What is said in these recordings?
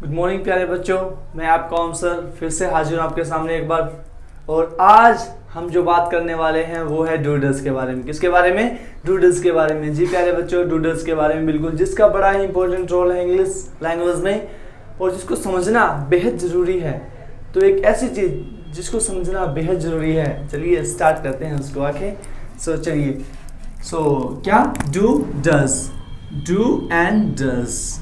Good morning प्यारे बच्चों, मैं आपका ओम सर फिर से हाजिर हूँ आपके सामने एक बार। और आज हम जो बात करने वाले हैं वो है डूडल्स के बारे में। किसके बारे में? डूडल्स के बारे में। जी प्यारे बच्चों, डूडल्स के बारे में बिल्कुल, जिसका बड़ा ही इंपॉर्टेंट रोल है इंग्लिश लैंग्वेज में और जिसको समझना बेहद ज़रूरी है। तो एक ऐसी चीज़ जिसको समझना बेहद ज़रूरी है। चलिए स्टार्ट करते हैं उसको आके। चलिए क्या do does, do and does.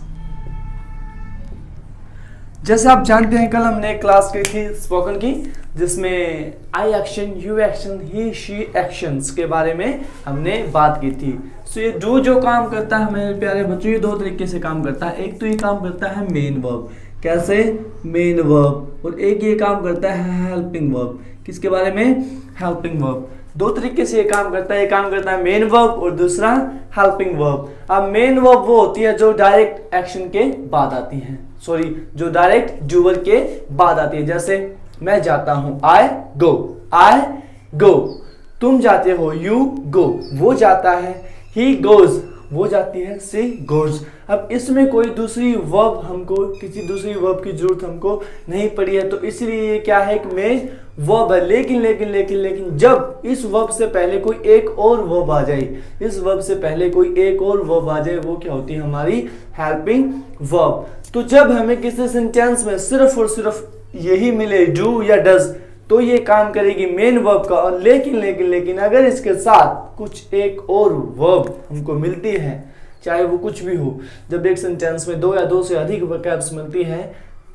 जैसे आप जानते हैं कल हमने एक क्लास की थी स्पोकन की, जिसमें I action, you action, he she actions के बारे में हमने बात की थी। ये डू जो काम करता है मेरे प्यारे बच्चों, ये दो तरीके से काम करता है। एक तो ये काम करता है मेन वर्ब। कैसे? Main verb. और एक ये काम करता है हेल्पिंग वर्ब। किसके बारे में? Helping verb. दो तरीके से ये काम करता है। एक काम करता है मेन वर्ब और दूसरा हेल्पिंग वर्ब। अब मेन वर्ब वो होती है जो डायरेक्ट एक्शन के बाद आती है, जो डायरेक्ट डूअर के बाद आती है। जैसे मैं जाता हूं, आई गो, आई गो। तुम जाते हो, यू गो, वो जाता है। ही गोज, वो जाती है। She goes. अब इसमें कोई दूसरी वर्ब हमको, किसी दूसरी वर्ब की जरूरत हमको नहीं पड़ी है, तो इसलिए ये क्या है कि मेन वर्ब है। लेकिन जब इस वर्ब से पहले कोई एक और वर्ब आ जाए, इस वर्ब से पहले कोई एक और वर्ब आ जाए, वो क्या होती है? हमारी हेल्पिंग वर्ब। तो जब हमें किसी सेंटेंस में सिर्फ और सिर्फ यही मिले, डू या डज, तो ये काम करेगी मेन वर्ब का। और लेकिन अगर इसके साथ कुछ एक और वर्ब हमको मिलती है, चाहे वो कुछ भी हो, जब एक सेंटेंस में दो या दो से अधिक वर्ब्स मिलती है,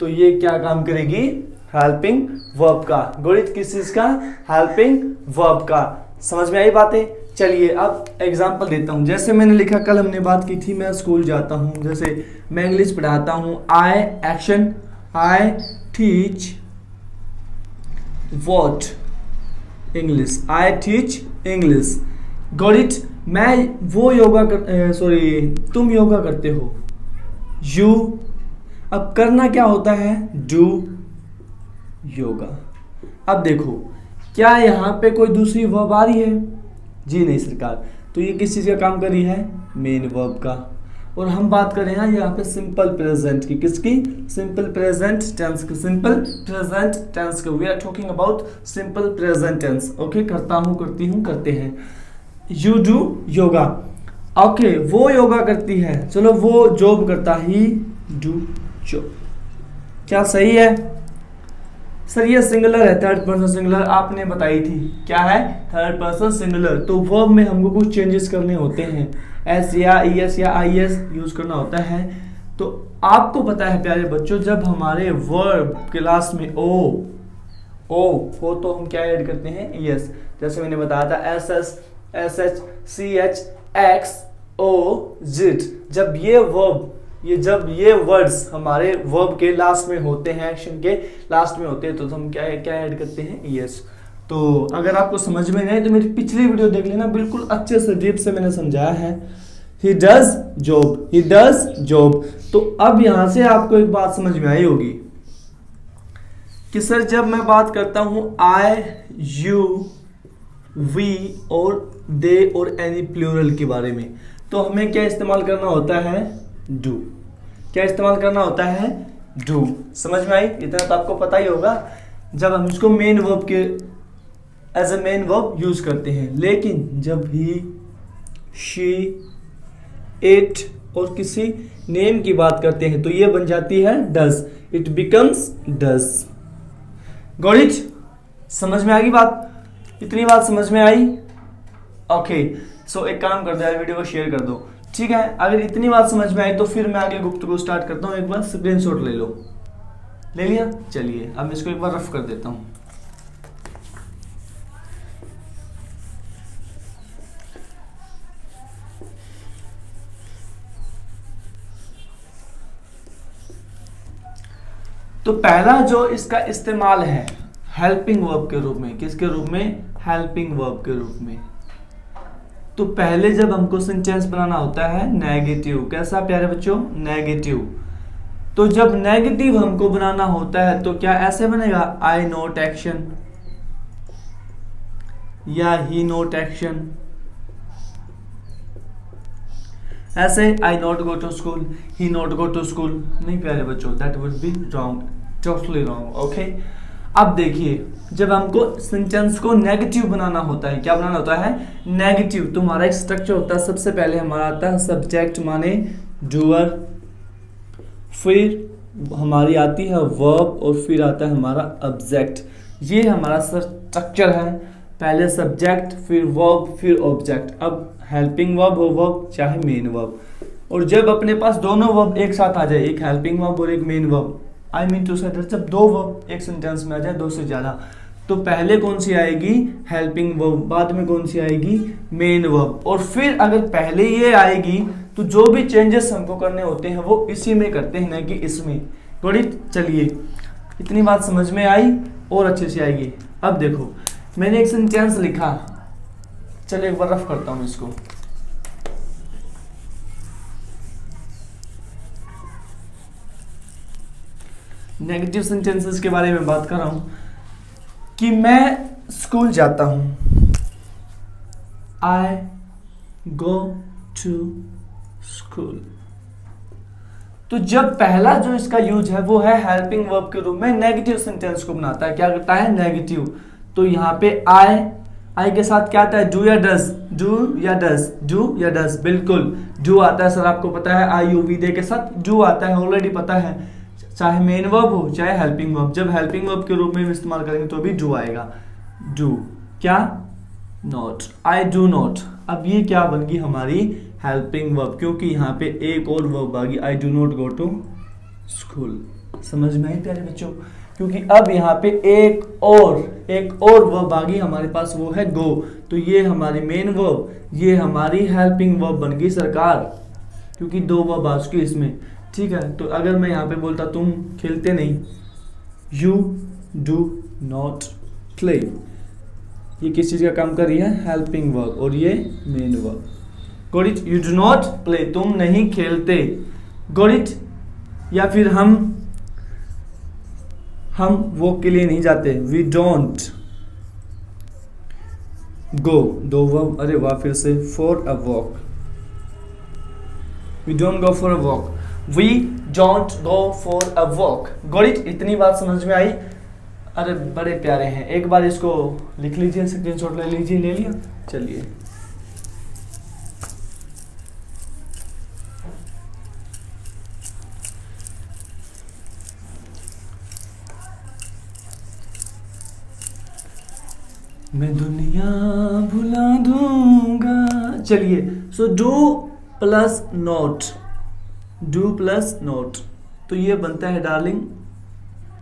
तो ये क्या काम करेगी? हेल्पिंग वर्ब का। गणित किस चीज का? हेल्पिंग वर्ब का। समझ में आई बातें? चलिए अब एग्जाम्पल देता हूं। जैसे मैंने लिखा, कल हमने बात की थी, मैं स्कूल जाता हूं। जैसे मैं इंग्लिश पढ़ाता हूं, I action, I teach what? English. I teach English. Got it? मैं वो योगा तुम योगा करते हो, यू। अब करना क्या होता है? डू योगा। अब देखो, क्या यहाँ पे कोई दूसरी वर्ब आ रही है? जी नहीं सरकार। तो ये किस चीज़ का काम कर रही है? मेन वर्ब का। और हम बात कर रहे हैं यहाँ पे सिंपल प्रेजेंट की। किसकी? सिंपल प्रेजेंट टेंस की। सिंपल प्रेजेंट टेंस की। We are talking about simple present tense. Okay, करता हूँ, करती हूँ, करते हैं। You do yoga. ओके, वो योगा करती है। चलो, वो जॉब करता, ही डू जॉब। क्या सही है? सर ये सिंगुलर है, थर्ड पर्सन सिंगुलर आपने बताई थी। क्या है? Third person singular. तो वर्ब में हमको कुछ चेंजेस करने होते हैं, एस या ई एस या आई एस यूज करना होता है। तो आपको पता है प्यारे बच्चों, जब हमारे वर्ब के लास्ट में ओ हो तो हम क्या ऐड करते हैं? E S. जैसे मैंने बताया था, S S, S H, C H, X, O, जिट। जब ये वर्ड्स हमारे वर्ब के लास्ट में होते हैं, एक्शन के लास्ट में होते हैं, तो हम क्या ऐड करते हैं? यस। तो अगर आपको समझ में नहीं तो मेरी पिछली वीडियो देख लेना, बिल्कुल अच्छे से डीप से मैंने समझाया है। He does job, he does job. तो अब यहां से आपको एक बात समझ में आई होगी कि सर जब मैं बात करता हूं आई, यू, वी और दे और एनी प्लूरल के बारे में, तो हमें क्या इस्तेमाल करना होता है? डू। क्या इस्तेमाल करना होता है? डू। समझ में आई? इतना तो आपको पता ही होगा जब हम इसको मेन वर्ब के as a main verb use करते हैं। लेकिन जब ही, शी, इट और किसी नेम की बात करते हैं, तो ये बन जाती है does. It becomes does. Got it? समझ में आ गई बात? इतनी बात समझ में आई? ओके, सो एक काम कर दो यार, वीडियो को शेयर कर दो। ठीक है, अगर इतनी बात समझ में आई तो फिर मैं आगे गुफ्तगू स्टार्ट करता हूँ। एक बार स्क्रीनशॉट ले लो। ले लिया? चलिए अब इसको एक बार रफ कर देता हूँ। तो पहला जो इसका इस्तेमाल है हेल्पिंग वर्ब के रूप में। किसके रूप में? हेल्पिंग वर्ब के रूप में। तो पहले जब हमको सेंटेंस बनाना होता है नेगेटिव। कैसा प्यारे बच्चों? नेगेटिव। तो जब नेगेटिव हमको बनाना होता है तो क्या ऐसे बनेगा? आई नोट एक्शन या ही नोट एक्शन ऐसे I not go to school, he not go to school, नहीं प्यारे बच्चों, that would be wrong, totally wrong. Okay, अब देखिए जब हमको सेंटेंस को नेगेटिव बनाना होता है, क्या बनाना होता है, नेगेटिव, तो हमारा एक स्ट्रक्चर होता है। सबसे पहले हमारा आता है सब्जेक्ट माने डूअर, फिर हमारी आती है वर्ब और फिर आता है हमारा ऑब्जेक्ट। ये हमारा स्ट्रक्चर है, पहले सब्जेक्ट फिर वर्ब फिर ऑब्जेक्ट। अब हेल्पिंग वर्ब हो वर्ब चाहे मेन वर्ब, और जब अपने पास दोनों वर्ब एक साथ आ जाए, एक हेल्पिंग वर्ब और एक main verb, I mean to say जब दो वर्ब एक सेंटेंस में आ जाए, दो से ज़्यादा, तो पहले कौन सी आएगी, हेल्पिंग वर्ब, बाद में कौन सी आएगी, मेन वर्ब। और फिर अगर पहले ये आएगी तो जो भी चेंजेस हमको करने होते हैं वो इसी में करते हैं, ना कि इसमें। गणित, चलिए इतनी बात समझ में आई और अच्छे से आएगी। अब देखो मैंने एक सेंटेंस लिखा, चलिए एक बार रफ करता हूँ इसको। नेगेटिव सेंटेंसेस के बारे में बात कर रहा हूं कि मैं स्कूल जाता हूं, आई गो टू स्कूल। तो जब पहला जो इसका यूज है वो है हेल्पिंग वर्ब के रूप में, नेगेटिव सेंटेंस को बनाता है। क्या करता है, नेगेटिव। तो यहाँ पे आई के साथ क्या आता है, डू या डज, डू या डज, डू या डज, बिल्कुल डू आता है सर, आपको पता है, आई यू वी दे के साथ डू आता है, ऑलरेडी पता है, चाहे मेन वर्ब हो चाहे हेल्पिंग वर्ब। जब हेल्पिंग वर्ब के रूप में इस्तेमाल करेंगे तो भी डू आएगा, डू, क्या, नॉट, आई डू नॉट। अब ये क्या बन गई हमारी हेल्पिंग वर्ब, क्योंकि यहाँ पे एक और वर्ब आ गई, I do not go to school. समझ में आई प्यारे बच्चों, क्योंकि अब यहाँ पे एक और वर्ब आ गई हमारे पास, वो है गो। तो ये हमारी मेन वर्ब, ये हमारी हेल्पिंग वर्ब बन गई सरकार, क्योंकि दो वर्ब आ चुकी इसमें। ठीक है, तो अगर मैं यहाँ पे बोलता तुम खेलते नहीं, यू डू नॉट प्ले, ये किस चीज का काम कर रही है, हेल्पिंग वर्ब, और ये main verb. Got it, you do not play, तुम नहीं खेलते, गॉट इट। या फिर हम वॉक के लिए नहीं जाते, वी डोंट गो, दो वर्ब, अरे वाह, फिर से, for a walk, we don't go for a walk, we don't go for a walk. Got it, इतनी बात समझ में आई। अरे बड़े प्यारे हैं, एक बार इसको लिख लीजिए, स्क्रीनशॉट ले लीजिए, ले लिया, चलिए। मैं दुनिया भुला दूंगा, चलिए। So do plus not, do plus not, तो ये बनता है डार्लिंग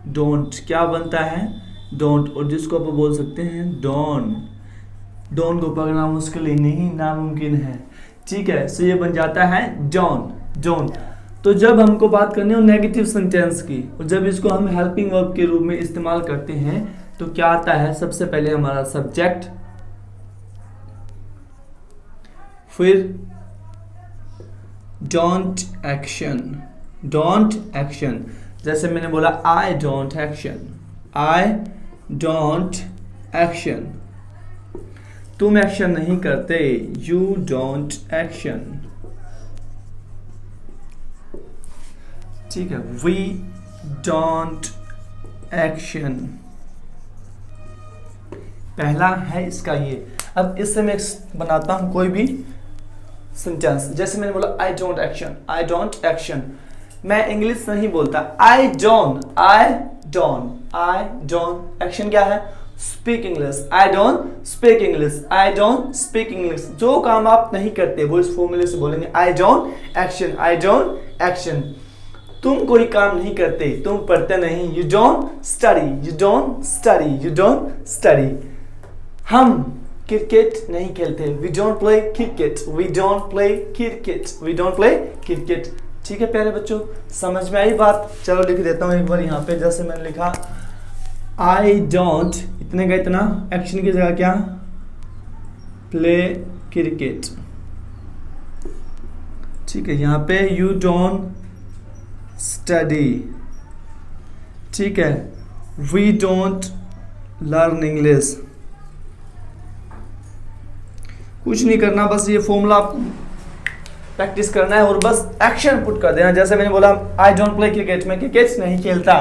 डोंट। क्या बनता है, डोंट, और जिसको आप बोल सकते हैं डॉन। डॉन को पकड़ना मुश्किल ही नहीं, नामुमकिन है। ठीक है, सो ये बन जाता है डॉन, डॉन। तो जब हमको बात करनी हो नेगेटिव सेंटेंस की, और जब इसको हम हेल्पिंग वर्ब के रूप में इस्तेमाल करते हैं, तो क्या आता है, सबसे पहले हमारा सब्जेक्ट, फिर डोंट एक्शन, डोंट एक्शन। जैसे मैंने बोला I don't action, I don't action, तुम एक्शन नहीं करते, यू डोंट एक्शन। ठीक है, वी डोंट एक्शन, पहला है इसका ये। अब इससे मैं बनाता हूं कोई भी सेंटेंस, जैसे मैंने बोला I don't action, I don't action. मैं इंग्लिश नहीं बोलता, I don't, I don't, I don't. Action क्या है, speak English, I don't speak English, I don't speak English. जो काम आप नहीं करते वो इस फॉर्मूले से बोलेंगे, I don't action, I don't action. तुम कोई काम नहीं करते, तुम पढ़ते नहीं, you don't study, you don't study, you don't study. हम क्रिकेट नहीं खेलते, we don't play cricket, we don't play cricket, we don't play cricket. ठीक है प्यारे बच्चों, समझ में आई बात। चलो लिख देता हूँ एक बार यहाँ पे, जैसे मैंने लिखा आई डोंट, इतने का इतना, एक्शन की जगह क्या, प्ले क्रिकेट। ठीक है, यहाँ पे यू डोंट स्टडी, ठीक है, वी डोंट लर्न इंग्लिश। कुछ नहीं करना, बस ये फॉर्मूला आप प्रैक्टिस करना है और बस एक्शन पुट कर देना। जैसे मैंने बोला आई डोंट प्ले क्रिकेट, मैं क्रिकेट नहीं खेलता।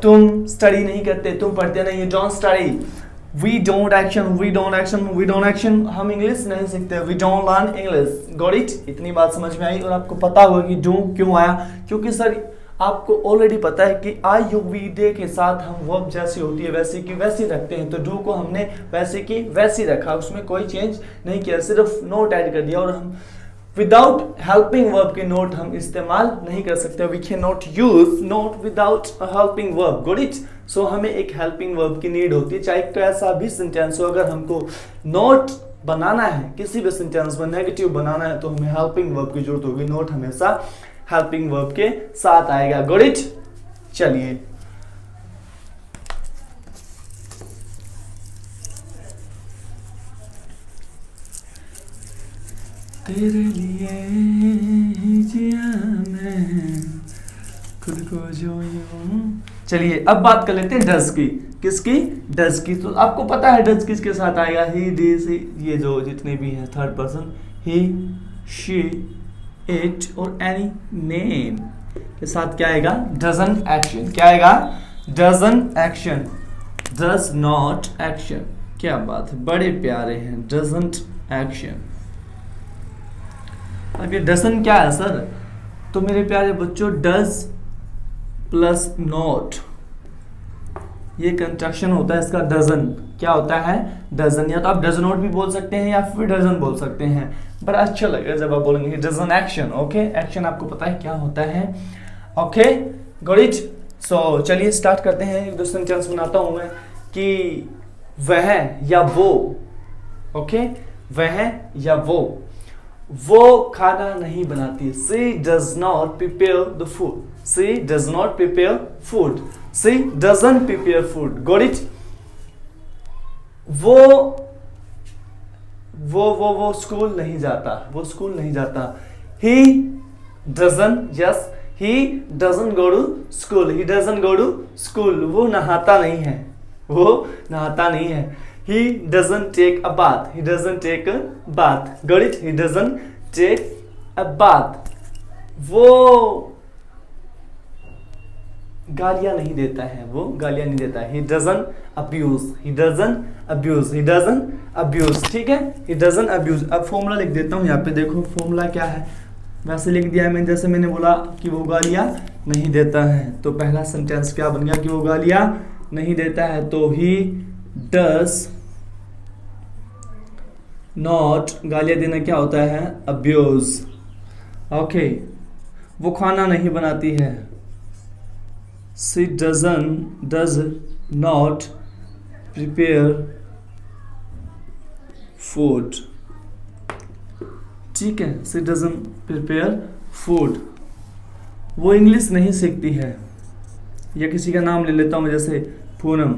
तुम स्टडी नहीं करते, तुम पढ़ते नहीं, you don't study. We don't action, we don't action, we don't action, हम इंग्लिश नहीं सीखते, we don't learn English. Got it? इतनी बात समझ में आई। और आपको पता होगा कि डू क्यों आया, क्योंकि सर आपको ऑलरेडी पता है कि आई यू वी डे के साथ हम वर्ब जैसी होती है वैसे की वैसी रखते हैं, तो डू को हमने वैसे की वैसी रखा, उसमें कोई चेंज नहीं किया, सिर्फ नोट ऐड कर दिया। और हम विदाउट हेल्पिंग वर्ब के नोट हम इस्तेमाल नहीं कर सकते, we can not use not without helping verb. Got it? So हमें एक हेल्पिंग वर्ब की नीड होती है, चाहे कैसा भी सेंटेंस हो। अगर हमको नोट बनाना है किसी भी सेंटेंस में, नेगेटिव बनाना है, तो हमें हेल्पिंग वर्ब की जरूरत होगी। नोट हमेशा हेल्पिंग वर्ब के साथ आएगा। Got it? चलिए तेरे लिए ही जिया मैं खुद को जो यूं। चलिए अब बात कर लेते हैं डज की। किसकी? डज की। तो आपको पता है डज किसके साथ आएगा? ही, दिस, ये जो जितने भी हैं third person, he, she, it और एनी नेम के साथ क्या आएगा? Doesn't action. क्या आएगा? Doesn't action, does not action. क्या बात है, बड़े प्यारे हैं। Doesn't action. अब ये डजन क्या है सर? तो मेरे प्यारे बच्चों डज प्लस नॉट, ये कंस्ट्रक्शन होता है इसका डजन। क्या होता है? डजन। या तो आप डज नॉट भी बोल सकते हैं या फिर डजन बोल सकते हैं, बड़ा अच्छा लगेगा जब आप बोलेंगे डजन एक्शन। ओके, एक्शन आपको पता है क्या होता है। Okay, got it? सो चलिए स्टार्ट करते हैं। एक दो सेंटेंस बनाता हूं मैं कि वह या वो। ओके, वह या वो खाना नहीं बनाती। She does not prepare the food. She does not prepare food. She doesn't prepare food. Got it? वो स्कूल नहीं जाता। वो स्कूल नहीं जाता। He doesn't, yes, he doesn't go to school. He doesn't go to school. वो नहाता नहीं है। वो नहाता नहीं है। He doesn't take a bath. He doesn't take a bath. Got it? He doesn't take a bath. वो गालियां नहीं देता है। वो गालियां नहीं देता है। He doesn't abuse. He doesn't abuse. He doesn't abuse. ठीक है? He doesn't abuse. अब फॉर्मूला लिख देता हूँ यहाँ पे। देखो फॉर्मूला क्या है, वैसे लिख दिया है मैंने। जैसे मैंने बोला कि वो गालियां नहीं देता है, तो पहला सेंटेंस क्या बन गया कि वो गालियां नहीं देता है। तो ही does not, गालियां देना क्या होता है? abuse. ओके, वो खाना नहीं बनाती है। she does not prepare food. ठीक है, she doesn't prepare food. वो इंग्लिश नहीं सीखती है। या किसी का नाम ले लेता हूं मैं, जैसे Poonam.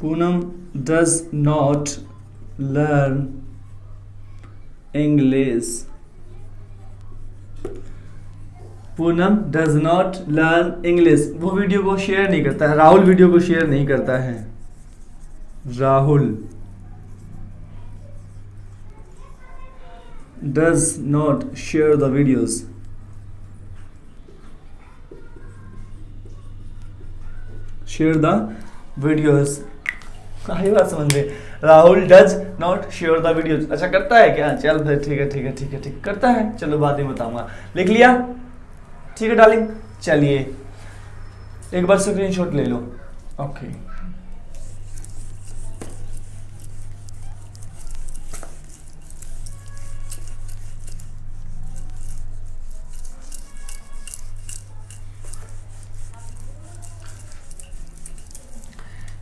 Poonam does not learn English. Poonam does not learn English. वो वीडियो को शेयर नहीं करता है। राहुल वीडियो को शेयर नहीं करता है। Rahul does not share the videos. Share the videos. आई बात समझ में? Rahul does not share the videos. अच्छा करता है क्या? चल फिर ठीक है ठीक है ठीक है ठीक करता है। चलो बाद में बताऊंगा। लिख लिया? ठीक है डार्लिंग। चलिए एक बार स्क्रीनशॉट ले लो। ओके,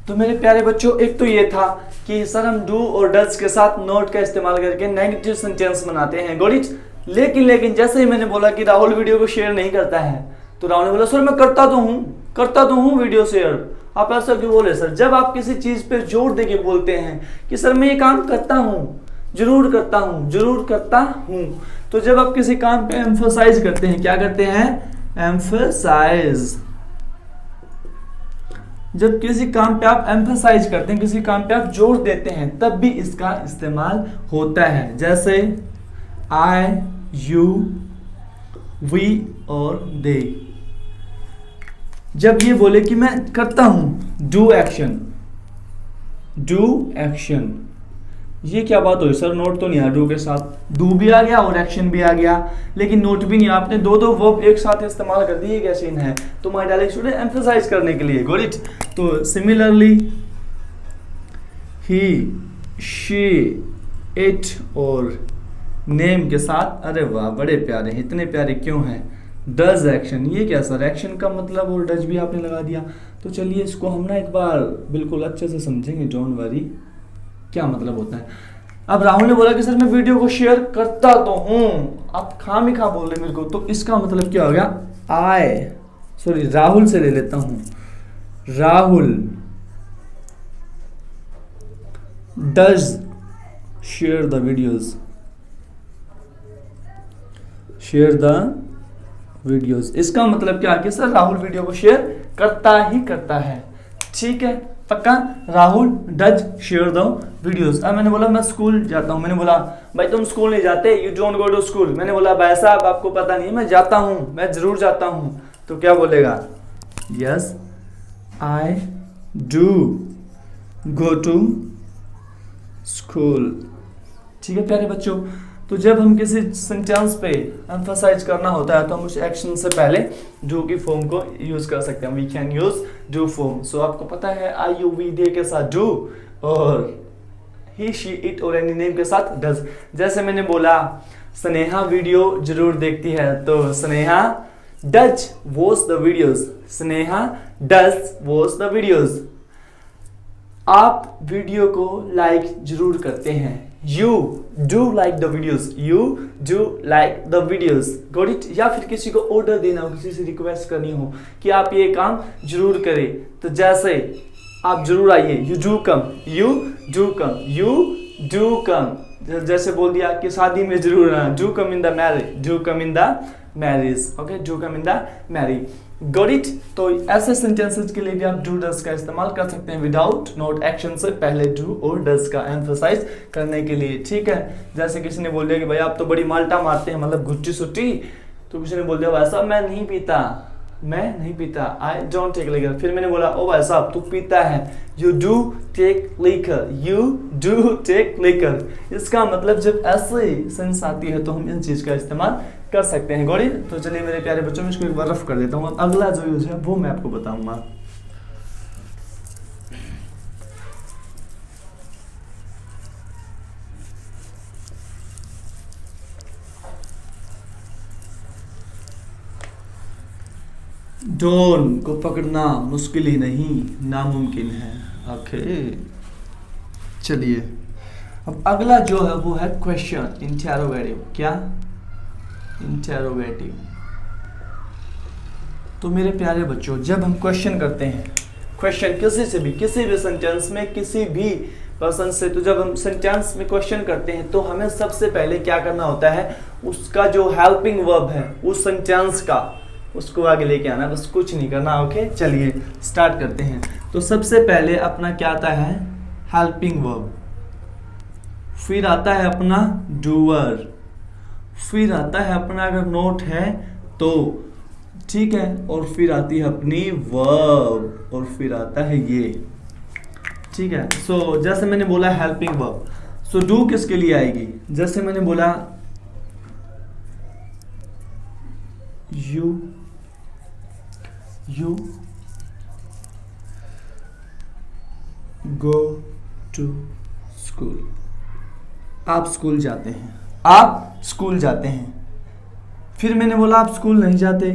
तो मेरे प्यारे बच्चों एक तो ये था कि सर हम डू और डज के साथ नोट का इस्तेमाल करके नेगेटिव सेंटेंस बनाते हैं। Got it? लेकिन जैसे ही मैंने बोला कि राहुल वीडियो को शेयर नहीं करता है, तो राहुल ने बोला सर मैं करता तो हूँ वीडियो शेयर। आप ऐसा क्यों बोले सर? जब आप किसी चीज पे जोर देके बोलते हैं कि सर मैं ये काम करता हूँ, जरूर करता हूँ, तो जब आप किसी काम पे एम्फसाइज करते हैं, क्या करते हैं? एम्फसाइज। जब किसी काम पे आप एम्फसाइज करते हैं, किसी काम पे आप जोर देते हैं, तब भी इसका इस्तेमाल होता है। जैसे आई, यू, वी और दे। जब ये बोले कि मैं करता हूं, डू एक्शन, डू एक्शन, ये क्या बात हुई सर, नोट तो नहीं आया डू के साथ, डू भी आ गया और एक्शन भी आ गया, लेकिन नोट भी नहीं, आपने दो दो वर्ब एक साथ इस्तेमाल कर दिए, क्या सीन है? तो माय डायरेक्ट स्टूडेंट एम्फसाइज करने के लिए, गॉट इट। तो सिमिलरली ही, शी, इट और नेम के साथ, अरे वाह बड़े प्यारे, इतने प्यारे क्यों हैं? डज एक्शन, ये क्या सर, एक्शन का मतलब और डज भी आपने लगा दिया। तो चलिए इसको हम ना एक बार बिल्कुल अच्छे से समझेंगे, डोंट वरी, क्या मतलब होता है। अब राहुल ने बोला कि सर मैं वीडियो को शेयर करता तो हूं, आप खामिखा बोल रहे मेरे को, तो इसका मतलब क्या हो गया? राहुल से ले लेता हूं, Rahul does share the videos, share the videos, इसका मतलब क्या कि सर राहुल वीडियो को शेयर करता ही करता है, ठीक है पक्का। Rahul does share the videos. अब मैंने बोला मैं स्कूल जाता हूँ, मैंने बोला भाई तुम स्कूल नहीं जाते, you don't go to school, मैंने बोला भाई साहब आपको पता नहीं मैं जाता हूँ, मैं जरूर जाता हूँ, तो क्या बोलेगा? Yes I do go to school, ठीक है प्यारे बच्चों। तो जब हम किसी सेंटेंस पे एम्फसाइज करना होता है तो हम उस एक्शन से पहले डू की फॉर्म को यूज कर सकते हैं, we can use do form. So आपको पता है आई, यू, वी, दे के साथ डू और ही, शी, इट और एनी नेम के साथ डज। जैसे मैंने बोला स्नेहा वीडियो जरूर देखती है, तो Sneha does watch the videos, Sneha does watch the videos. आप वीडियो को लाइक जरूर करते हैं, you do like the videos, you do like the videos, got it. या फिर किसी को ऑर्डर देना हो, किसी से रिक्वेस्ट करनी हो कि आप ये काम जरूर करें, तो जैसे आप जरूर आइए, you do come, you do come, you do come. जैसे बोल दिया कि शादी में जरूर आना, do come in the marriage, do come in the marriage, okay, do come in the marriage, got it. तो ऐसे सेंटेंसेस के लिए भी आप डू डज का इस्तेमाल कर सकते हैं विदाउट नोट एक्शन से पहले डू और डज का एम्फसाइज करने के लिए, ठीक है। जैसे किसी ने बोल दिया कि भाई आप तो बड़ी माल्टा मारते हैं, मतलब गुट्टी सुट्टी, तो किसी ने बोल दिया वैसा मैं नहीं पीता, मैं नहीं पीता, आई डोंट टेक लिकर। फिर मैंने बोला ओ भाई साहब तू पीता है, you do take liquor, you do take liquor. इसका मतलब जब ऐसे सेंस आती है तो हम इन चीज का इस्तेमाल कर सकते हैं, गॉट इट। तो चलिए मेरे प्यारे बच्चों में इसको एक बार रफ कर देता हूँ, अब अगला जो यूज है वो मैं आपको बताऊंगा। डोन को पकड़ना मुश्किल ही नहीं नामुमकिन है, ओके। चलिए अब अगला जो है वो है क्वेश्चन, इंटेरोगेटिव। क्या? इंटेरोगेटिव। तो मेरे प्यारे बच्चों जब हम क्वेश्चन करते हैं, क्वेश्चन किसी से भी, किसी भी सेंटेंस में किसी भी पर्सन से, तो जब हम सेंटेंस में क्वेश्चन करते हैं तो हमें सबसे पहले क्या करना होता है, उसका जो हेल्पिंग वर्ब है उस सेंटेंस का, उसको आगे लेके आना, बस कुछ नहीं करना, ओके। चलिए स्टार्ट करते हैं। तो सबसे पहले अपना क्या आता है, हेल्पिंग वर्ब, फिर आता है अपना डूअर, फिर आता है अपना अगर नोट है तो, ठीक है, और फिर आती है अपनी वर्ब, और फिर आता है ये, ठीक है। सो जैसे मैंने बोला हेल्पिंग वर्ब, सो डू किसके लिए आएगी? जैसे मैंने बोला you go to school, आप स्कूल जाते हैं, आप स्कूल जाते हैं। फिर मैंने बोला आप स्कूल नहीं जाते,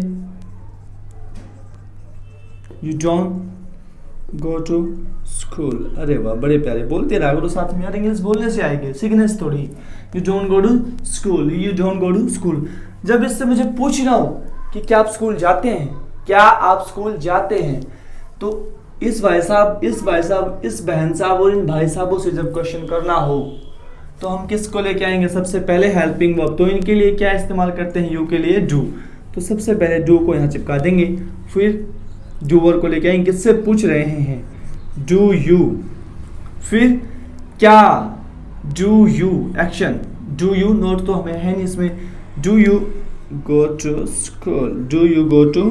you don't go to school। अरे वाह बड़े प्यारे, बोलते रहा करो साथ में यार, इंग्लिश बोलने से आएगी, सीखने से थोड़ी। you don't go to school, you don't go to school। जब इससे मुझे पूछ रहा हो कि क्या आप स्कूल जाते हैं, क्या आप स्कूल जाते हैं, तो इस भाई साहब, इस भाई साहब, इस बहन साहब और इन भाई साहबों से जब क्वेश्चन करना हो तो हम किसको लेके आएंगे? सबसे पहले हेल्पिंग वर्ब। तो इनके लिए क्या इस्तेमाल करते हैं? यू के लिए डू। तो सबसे पहले डू को यहाँ चिपका देंगे, फिर डूअर को लेके आएंगे, किससे पूछ रहे हैं, डू यू। फिर क्या, do you action, do you, not तो हमें है नहीं इसमें, do you go to school, do you go to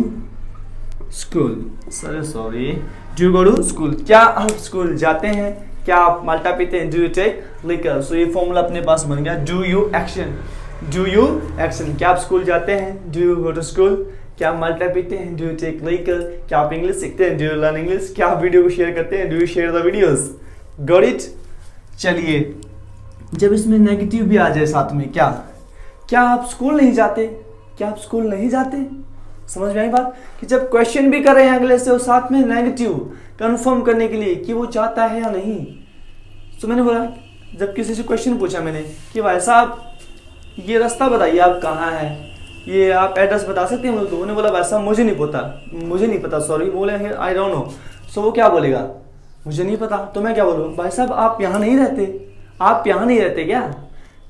school, sorry, do you go to school, क्या आप स्कूल जाते हैं, क्या आप माल्टा पीते हैं, do you take liquor. So ये फॉर्मूला अपने पास बन गया, do you action, do you action, क्या आप स्कूल जाते हैं, do you go to school, क्या आप माल्टा पीते हैं, डू यू टेक लिकर, क्या आप इंग्लिश सीखते हैं, डू यू लर्न इंग्लिश, क्या आप वीडियो को शेयर करते हैं, do you share the videos, got it. चलिए, जब इसमें नेगेटिव भी आ जाए साथ में, क्या क्या आप स्कूल नहीं जाते, क्या आप स्कूल नहीं जाते, समझ में आई बात, कि जब क्वेश्चन भी कर रहे हैं अगले से और साथ में नेगेटिव कंफर्म करने के लिए कि वो चाहता है या नहीं। तो मैंने बोला, जब किसी से क्वेश्चन पूछा मैंने कि भाई साहब ये रास्ता बताइए आप कहाँ है, ये आप एड्रेस बता सकते हैं, तो उन्होंने बोला भाई साहब मुझे नहीं पता सॉरी, बोले आई डोंट नो। सो वो क्या बोलेगा, मुझे नहीं पता, तो मैं क्या बोलूँ, भाई साहब आप यहाँ नहीं रहते, आप यहाँ नहीं रहते क्या,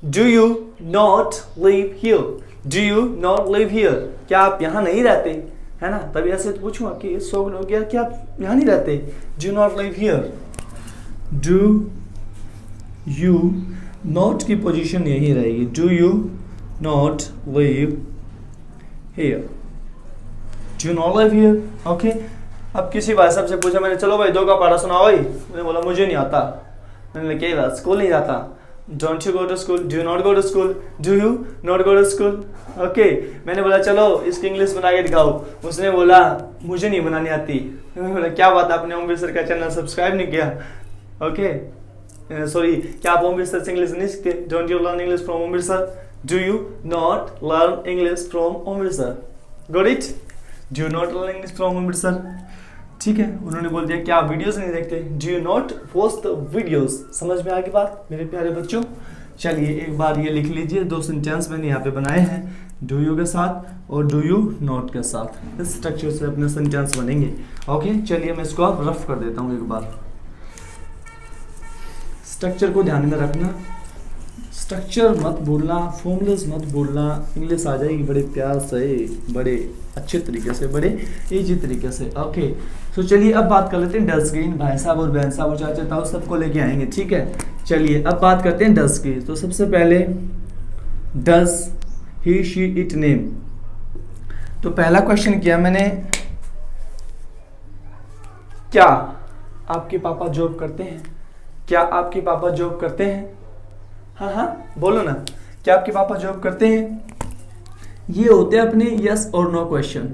do you not live here, do you not live here, क्या आप यहाँ नहीं रहते, है ना, तभी ऐसे तो पूछूंगा कि सो हो गया कि आप यहाँ नहीं रहते, do not live here, do you not की पोजीशन यही रहेगी, do you not live here, do not live here, okay. अब किसी भाई साहब से पूछा मैंने, चलो भाई 2 का पढ़ा सुनाओ भाई, मैंने बोला मुझे नहीं आता, मैंने क्या बात, स्कूल नहीं जाता, don't you go to school, do you not go to school, do you not go to school, okay. मैंने बोला चलो इसकी इंग्लिश बना के दिखाओ, उसने बोला मुझे नहीं बनानी आती, मैंने बोला क्या बात, आपने ओमवीर सर का चैनल सब्सक्राइब नहीं किया, ओके सॉरी, क्या आप ओमवीर सर से इंग्लिश नहीं सीखते, don't you learn English from Omveer sir, do you not learn English from Omveer sir, got it, do you not learn English from Omveer sir, ठीक है। उन्होंने बोल दिया क्या आप वीडियोस नहीं देखते, do you not watch the videos, समझ में आ गई बात मेरे प्यारे बच्चों। चलिए एक बार ये लिख लीजिए, 2 सेंटेंस मैंने यहाँ पे बनाए हैं, डू यू के साथ और डू यू नॉट के साथ, इस स्ट्रक्चर से अपने सेंटेंस बनेंगे, ओके। चलिए मैं इसको अब रफ कर देता हूँ एक बार, स्ट्रक्चर को ध्यान में रखना, स्ट्रक्चर मत भूलना, फॉर्मूलाज मत भूलना, इंग्लिश आ जाएगी बड़े प्यार से, बड़े अच्छे तरीके से, बड़े इजी तरीके से, ओके। तो चलिए अब बात कर लेते हैं डस की, भाई साहब और बहन साहब और चाचा ताऊ सबको लेके आएंगे, ठीक है। चलिए अब बात करते हैं डस की। तो सबसे पहले डस ही शी इट नेम, तो पहला क्वेश्चन किया मैंने, क्या आपके पापा जॉब करते हैं, क्या आपके पापा जॉब करते हैं, हाँ बोलो ना, क्या आपके पापा जॉब करते हैं। ये होते हैं अपने यस और नो क्वेश्चन,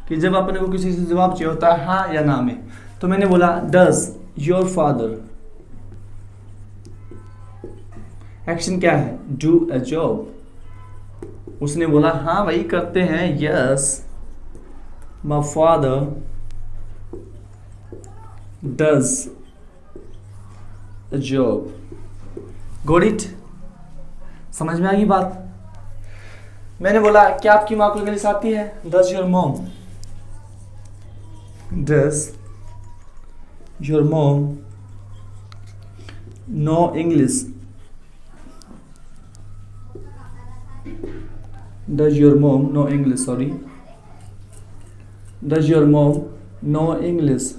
कि जब अपने को किसी से जवाब चाहिए होता है हाँ या ना में। तो मैंने बोला डज योर फादर, एक्शन क्या है, डू अ जॉब, उसने बोला हाँ भाई करते हैं, yes my father does a job, got it, समझ में आ गई बात। मैंने बोला क्या आपकी माँ को इंग्लिश आती है, does your mom, does your mom know English, does your mom know English, sorry, does your mom know English,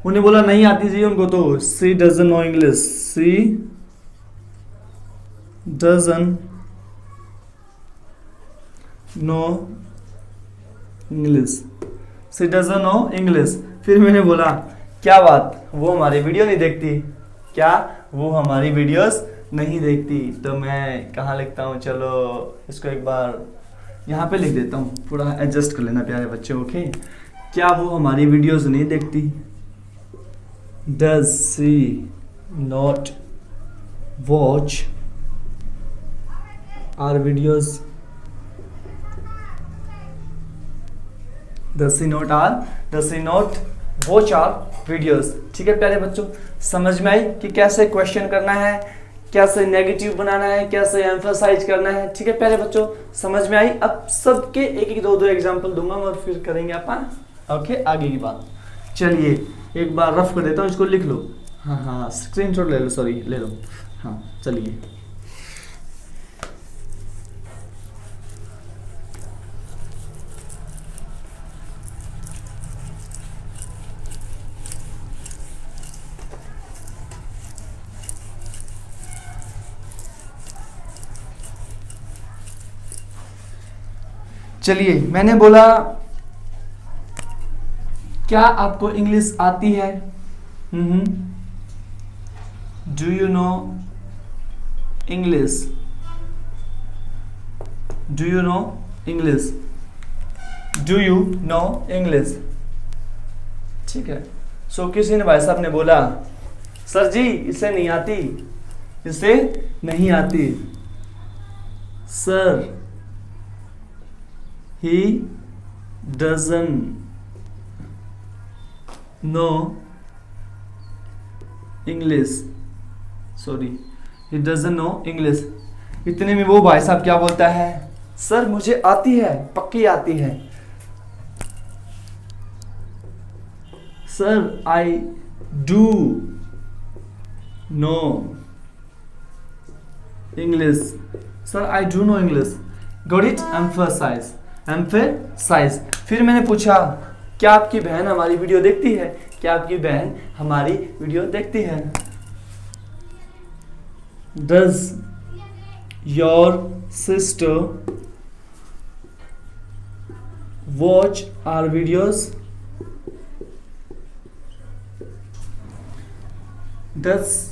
उन्हें बोला नहीं आती जी उनको, तो she doesn't know English, she doesn't know English, she doesn't know English. फिर मैंने बोला क्या बात, वो हमारी वीडियो नहीं देखती, क्या वो हमारी वीडियोस नहीं देखती। तो मैं कहाँ लिखता हूँ, चलो इसको एक बार यहाँ पे लिख देता हूँ, थोड़ा एडजस्ट कर लेना प्यारे बच्चे, ओके। क्या वो हमारी वीडियोस नहीं देखती, does she not watch our videos, does she not watch our videos, ठीक है प्यारे बच्चों। समझ में आई कि कैसे क्वेश्चन करना है, कैसे नेगेटिव बनाना है, कैसे एम्फसाइज करना है, ठीक है प्यारे बच्चों, समझ में आई। अब सबके एक दो एग्जाम्पल दूंगा और फिर करेंगे अपन, ओके, आगे की बात। चलिए एक बार रफ कर देता हूँ, इसको लिख लो, हाँ स्क्रीनशॉट ले लो, सॉरी ले लो, हाँ चलिए। चलिए, मैंने बोला क्या आपको इंग्लिश आती है? Do you know English? Do you know English? Do you know English? ठीक है। सो किसी ने भाई साहब ने बोला सर जी इसे नहीं आती, इसे नहीं आती। Sir he doesn't know English, sorry he doesn't know English. इतने में वो भाई साहब क्या बोलता है? सर मुझे आती है, पक्की आती है। Sir I do know English. Sir I do know English. Got it? Emphasize, emphasize. फिर मैंने पूछा क्या आपकी बहन हमारी वीडियो देखती है? क्या आपकी बहन हमारी वीडियो देखती है? Does your sister watch our videos? Does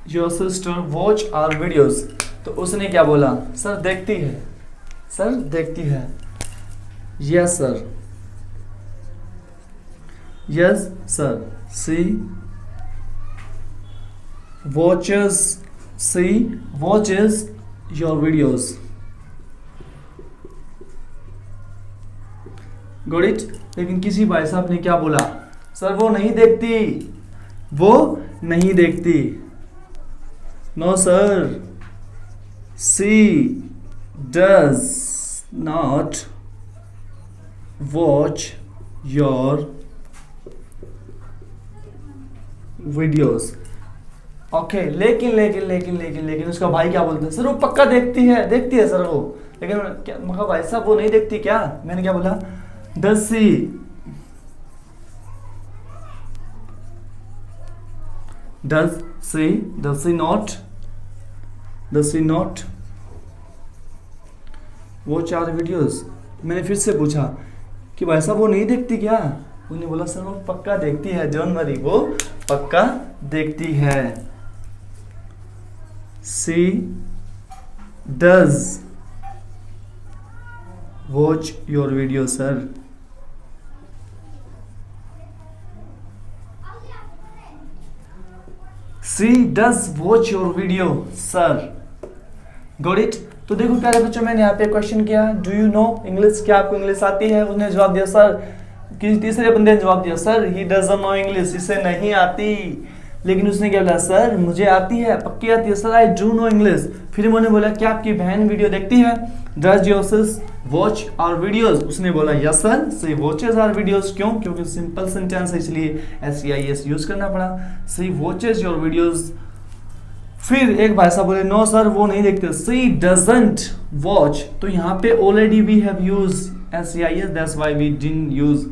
your sister watch our videos? तो उसने क्या बोला? सर देखती है, सर देखती है। Yes sir, yes sir. She watches your videos. Got it? लेकिन किसी भाई साहब ने क्या बोला? सर वो नहीं देखती, वो नहीं देखती। No sir, she does not watch your videos. Okay, लेकिन उसका भाई क्या बोलता है? सर वो पक्का देखती है, देखती है सर वो। लेकिन क्या मगर भाई साहब वो नहीं देखती क्या? मैंने क्या बोला? Does she not watch our videos? मैंने फिर से पूछा कि भाई साहब वो नहीं देखती क्या? उन्होंने बोला सर वो पक्का देखती है, डोंट वरी, वो पक्का देखती है। She does watch your video sir. She does watch your video sir. Got it? तो देखो प्यारे बच्चों, मैंने यहाँ पे क्वेश्चन किया डू यू नो इंग्लिश? क्या आपको इंग्लिश आती है? उसने जवाब दिया सर, कि तीसरे बंदे ने जवाब दिया sir he doesn't know English, इसे नहीं आती। लेकिन उसने क्या बोला? सर मुझे आती है, पक्की आती है, sir I do know English. फिर उन्होंने बोला क्या आपकी बहन वीडियो देखती है? Does your sis watch our videos? उसने बोला yes sir, she watches our videos. क्यों? क्योंकि सिंपल सेंटेंस है इसलिए SEIS यूज करना पड़ा। सी वॉचेज योर वीडियोस। फिर एक भाई साहब बोले नो सर वो नहीं देखते, सी डजंट वॉच। तो यहाँ पे already we have use SEIS, that's why we didn't use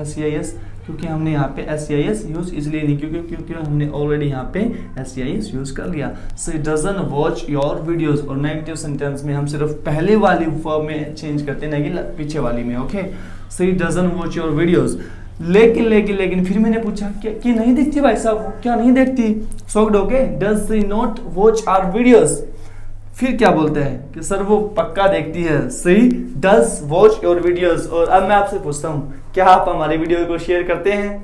SEIS, क्योंकि हमने यहाँ पे SEIS यूज इसलिए नहीं क्योंकि हमने ऑलरेडी यहाँ पे SEIS यूज कर लिया। सी डजंट वॉच योर वीडियोस। और नेगेटिव सेंटेंस में हम सिर्फ पहले वाली फॉर्म में चेंज करते हैं, नहीं पीछे वाली में। Okay, she doesn't watch your videos. लेकिन फिर मैंने पूछा कि नहीं देखती भाई साहब, क्या नहीं देखती? शॉक्ड हो गए। Does she not watch our videos? फिर क्या बोलते हैं कि सर वो पक्का देखती है, she does watch your videos. और अब मैं आपसे पूछता हूँ क्या आप हमारी वीडियो को शेयर करते हैं?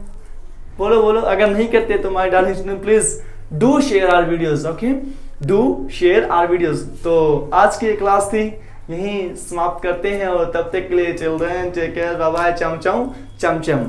बोलो, अगर नहीं करते तो my darling student please do share our videos. Okay, do share our videos. तो आज की क्लास थी यहीं समाप्त करते हैं और तब तक के लिए children take care, bye bye, चम चम चम चम।